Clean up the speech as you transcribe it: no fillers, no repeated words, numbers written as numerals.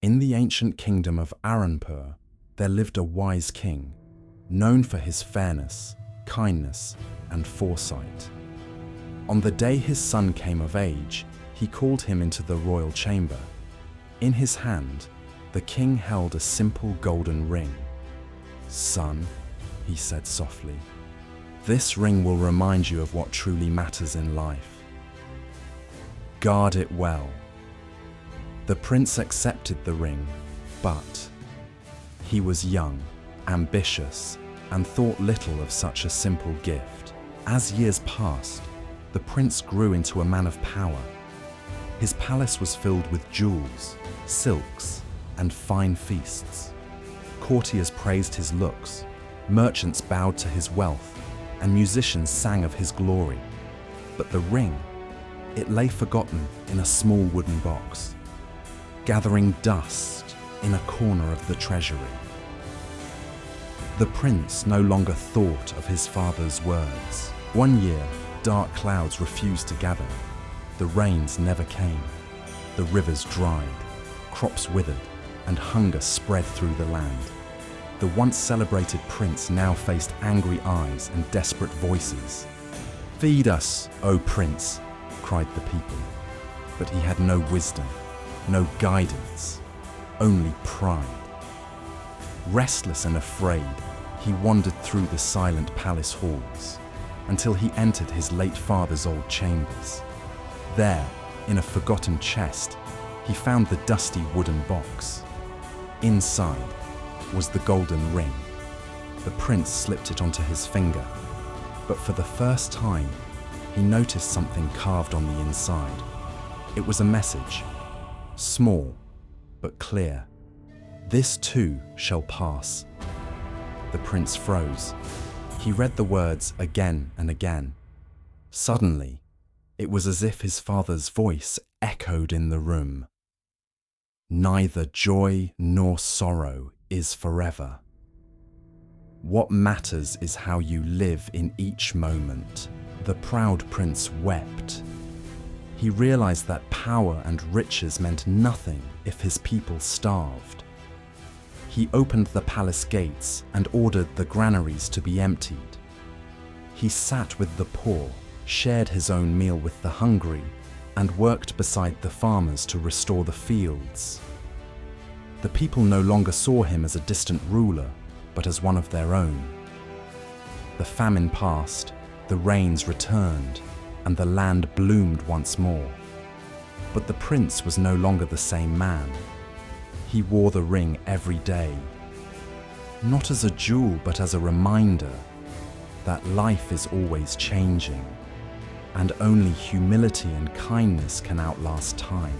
In the ancient kingdom of Aranpur, there lived a wise king, known for his fairness, kindness, and foresight. On the day his son came of age, he called him into the royal chamber. In his hand, the king held a simple golden ring. "Son," he said softly, "this ring will remind you of what truly matters in life. Guard it well." The prince accepted the ring, but he was young, ambitious, and thought little of such a simple gift. As years passed, the prince grew into a man of power. His palace was filled with jewels, silks, and fine feasts. Courtiers praised his looks, merchants bowed to his wealth, and musicians sang of his glory. But the ring, it lay forgotten in a small wooden box, gathering dust in a corner of the treasury. The prince no longer thought of his father's words. One year, dark clouds refused to gather. The rains never came. The rivers dried, crops withered, and hunger spread through the land. The once celebrated prince now faced angry eyes and desperate voices. "Feed us, O prince," cried the people. But he had no wisdom, no guidance, only pride. Restless and afraid, he wandered through the silent palace halls until he entered his late father's old chambers. There, in a forgotten chest, he found the dusty wooden box. Inside was the golden ring. The prince slipped it onto his finger, but for the first time, he noticed something carved on the inside. It was a message, small but clear. "This too shall pass." The prince froze. He read the words again and again. Suddenly, it was as if his father's voice echoed in the room. "Neither joy nor sorrow is forever. What matters is how you live in each moment." The proud prince wept. He realized that power and riches meant nothing if his people starved. He opened the palace gates and ordered the granaries to be emptied. He sat with the poor, shared his own meal with the hungry, and worked beside the farmers to restore the fields. The people no longer saw him as a distant ruler, but as one of their own. The famine passed, the rains returned, and the land bloomed once more. But the prince was no longer the same man. He wore the ring every day, not as a jewel but as a reminder that life is always changing, and only humility and kindness can outlast time.